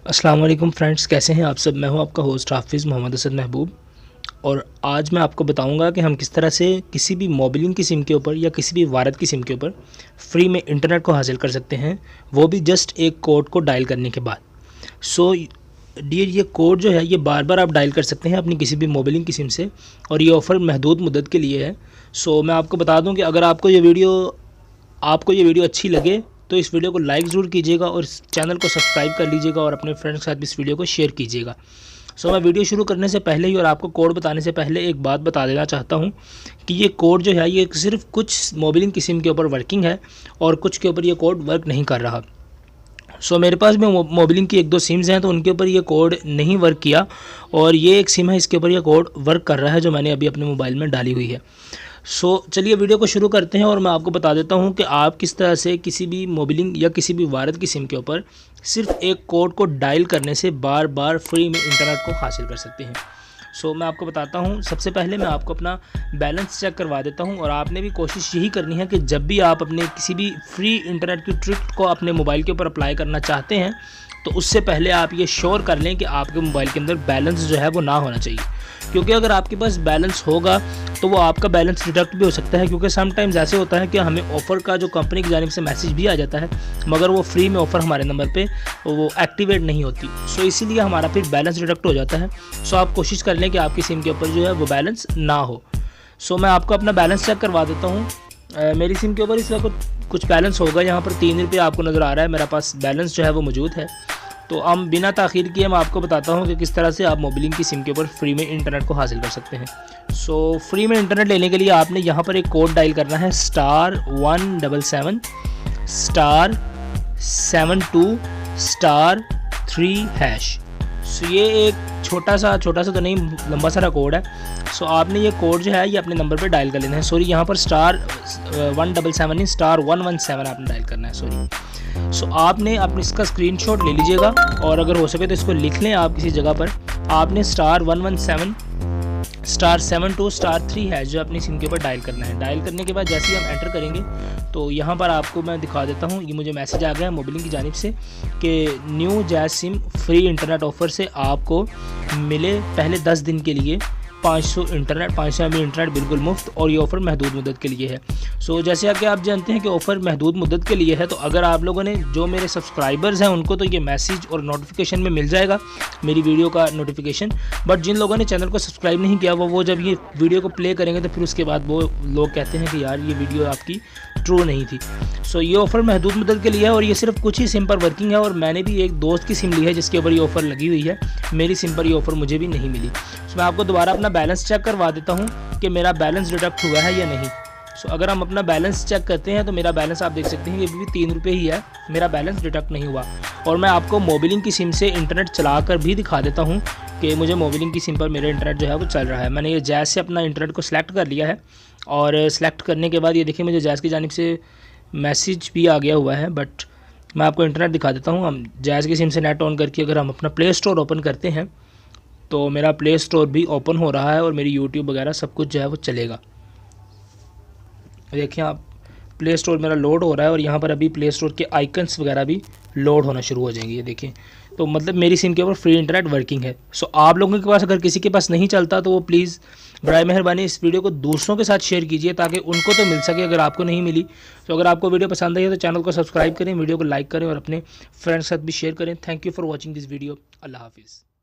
अस्सलाम वालेकुम फ्रेंड्स, कैसे हैं आप सब। मैं हूं आपका होस्ट हाफिज़ मोहम्मद असद महबूब। और आज मैं आपको बताऊंगा कि हम किस तरह से किसी भी मोबिलिंग की सिम के ऊपर या किसी भी वारद की सिम के ऊपर फ्री में इंटरनेट को हासिल कर सकते हैं, वो भी जस्ट एक कोड को डायल करने के बाद। सो डियर, ये कोड जो है ये बार बार आप डायल कर सकते हैं अपनी किसी भी मोबिलिंग की सिम से, और ये ऑफ़र महदूद मुद्दत के लिए है। सो मैं आपको बता दूँ कि अगर आपको ये वीडियो अच्छी लगे तो इस वीडियो को लाइक ज़रूर कीजिएगा और इस चैनल को सब्सक्राइब कर लीजिएगा और अपने फ्रेंड्स के साथ भी इस वीडियो को शेयर कीजिएगा। सो मैं वीडियो शुरू करने से पहले ही और आपको कोड बताने से पहले एक बात बता देना चाहता हूँ कि ये कोड जो है ये सिर्फ कुछ मोबिलिंग की सिम के ऊपर वर्किंग है और कुछ के ऊपर ये कोड वर्क नहीं कर रहा। सो मेरे पास में मोबिलिंग की एक दो सिम्स हैं तो उनके ऊपर ये कोड नहीं वर्क किया, और ये एक सिम है इसके ऊपर ये कोड वर्क कर रहा है जो मैंने अभी अपने मोबाइल में डाली हुई है। सो चलिए वीडियो को शुरू करते हैं और मैं आपको बता देता हूं कि आप किस तरह से किसी भी मोबिलिंग या किसी भी वारद की सिम के ऊपर सिर्फ एक कोड को डायल करने से बार बार फ्री में इंटरनेट को हासिल कर सकते हैं। सो मैं आपको बताता हूं। सबसे पहले मैं आपको अपना बैलेंस चेक करवा देता हूं, और आपने भी कोशिश यही करनी है कि जब भी आप अपने किसी भी फ्री इंटरनेट की ट्रिक को अपने मोबाइल के ऊपर अप्लाई करना चाहते हैं तो उससे पहले आप ये श्योर कर लें कि आपके मोबाइल के अंदर बैलेंस जो है वो ना होना चाहिए, क्योंकि अगर आपके पास बैलेंस होगा तो वो आपका बैलेंस डिडक्ट भी हो सकता है। क्योंकि समटाइम्स ऐसे होता है कि हमें ऑफ़र का जो कंपनी की जानिब से मैसेज भी आ जाता है, मगर वो फ्री में ऑफ़र हमारे नंबर पे वो एक्टिवेट नहीं होती। सो इसीलिए हमारा फिर बैलेंस डिडक्ट हो जाता है। सो आप कोशिश कर लें कि आपकी सिम के ऊपर जो है वो बैलेंस ना हो। सो मैं आपको अपना बैलेंस चेक करवा देता हूँ। मेरी सिम के ऊपर इस वक्त कुछ बैलेंस होगा, यहाँ पर 3 रुपये आपको नज़र आ रहा है, मेरा पास बैलेंस जो है वो मौजूद है। तो हम बिना ताख़ीर किए मैं आपको बताता हूँ कि किस तरह से आप मोबिलिंग की सिम के ऊपर फ्री में इंटरनेट को हासिल कर सकते हैं। सो फ्री में इंटरनेट लेने के लिए आपने यहाँ पर एक कोड डायल करना है *177*72*3#। सो ये एक छोटा सा तो नहीं, लंबा सारा कोड है। सो आपने ये कोड जो है ये अपने नंबर पे डायल कर लेना है। सॉरी, यहाँ पर *177 नहीं *117 आपने डायल करना है, सॉरी। सो आपने अपने इसका स्क्रीनशॉट ले लीजिएगा, और अगर हो सके तो इसको लिख लें आप किसी जगह पर। आपने *117*72*3# जो अपनी सिम के ऊपर डायल करना है। डायल करने के बाद जैसे ही हम एंटर करेंगे तो यहाँ पर आपको मैं दिखा देता हूँ, ये मुझे मैसेज आ गया है मोबिलिंग की जानिब से कि new jazz SIM free internet offer से आपको मिले पहले 10 दिन के लिए 500 MB इंटरनेट बिल्कुल मुफ्त, और ये ऑफ़र महदूद मुद्दत के लिए है। सो जैसे कि आप जानते हैं कि ऑफ़र महदूद मुद्दत के लिए है, तो अगर आप लोगों ने, जो मेरे सब्सक्राइबर्स हैं उनको तो ये मैसेज और नोटिफिकेशन में मिल जाएगा मेरी वीडियो का नोटिफिकेशन, बट जिन लोगों ने चैनल को सब्सक्राइब नहीं किया वो जब ये वीडियो को प्ले करेंगे तो फिर उसके बाद वो लोग कहते हैं कि यार ये वीडियो आपकी ट्रू नहीं थी। सो ये ऑफ़र महदूद मुद्दत के लिए है और ये सिर्फ कुछ ही सिम पर वर्किंग है, और मैंने भी एक दोस्त की सिम ली है जिसके ऊपर ये ऑफ़र लगी हुई है। मेरी सिम पर ये ऑफ़र मुझे भी नहीं मिली। सो मैं आपको दोबारा अपना बैलेंस चेक करवा देता हूँ कि मेरा बैलेंस डिडक्ट हुआ है या नहीं। सो अगर हम अपना बैलेंस चेक करते हैं तो मेरा बैलेंस आप देख सकते हैं ये भी 3 रुपये ही है, मेरा बैलेंस डिडक्ट नहीं हुआ। और मैं आपको मोबिलिंग की सिम से इंटरनेट चला कर भी दिखा देता हूँ कि मुझे मोबिलिंग की सिम पर मेरा इंटरनेट जो है वो चल रहा है। मैंने ये जैज़ से अपना इंटरनेट को सिलेक्ट कर लिया है, और सिलेक्ट करने के बाद ये देखिए मुझे जैज़ की जानिब से मैसेज भी आ गया हुआ है। बट मैं आपको इंटरनेट दिखा देता हूँ। हम जैज़ की सिम से नेट ऑन करके अगर हम अपना प्ले स्टोर ओपन करते हैं तो मेरा प्ले स्टोर भी ओपन हो रहा है और मेरी यूट्यूब वगैरह सब कुछ जो है वो चलेगा। देखिए आप, प्ले स्टोर मेरा लोड हो रहा है और यहाँ पर अभी प्ले स्टोर के आइकन्स वगैरह भी लोड होना शुरू हो जाएंगे। ये देखिए, तो मतलब मेरी सिम के ऊपर फ्री इंटरनेट वर्किंग है। सो आप लोगों के पास अगर किसी के पास नहीं चलता तो वो प्लीज़ बराए मेहरबानी इस वीडियो को दूसरों के साथ शेयर कीजिए ताकि उनको तो मिल सके अगर आपको नहीं मिली। तो अगर आपको वीडियो पसंद आई है तो चैनल को सब्सक्राइब करें, वीडियो को लाइक करें और अपने फ्रेंड्स के साथ भी शेयर करें। Thank you for watching this video. अल्लाह हाफिज़।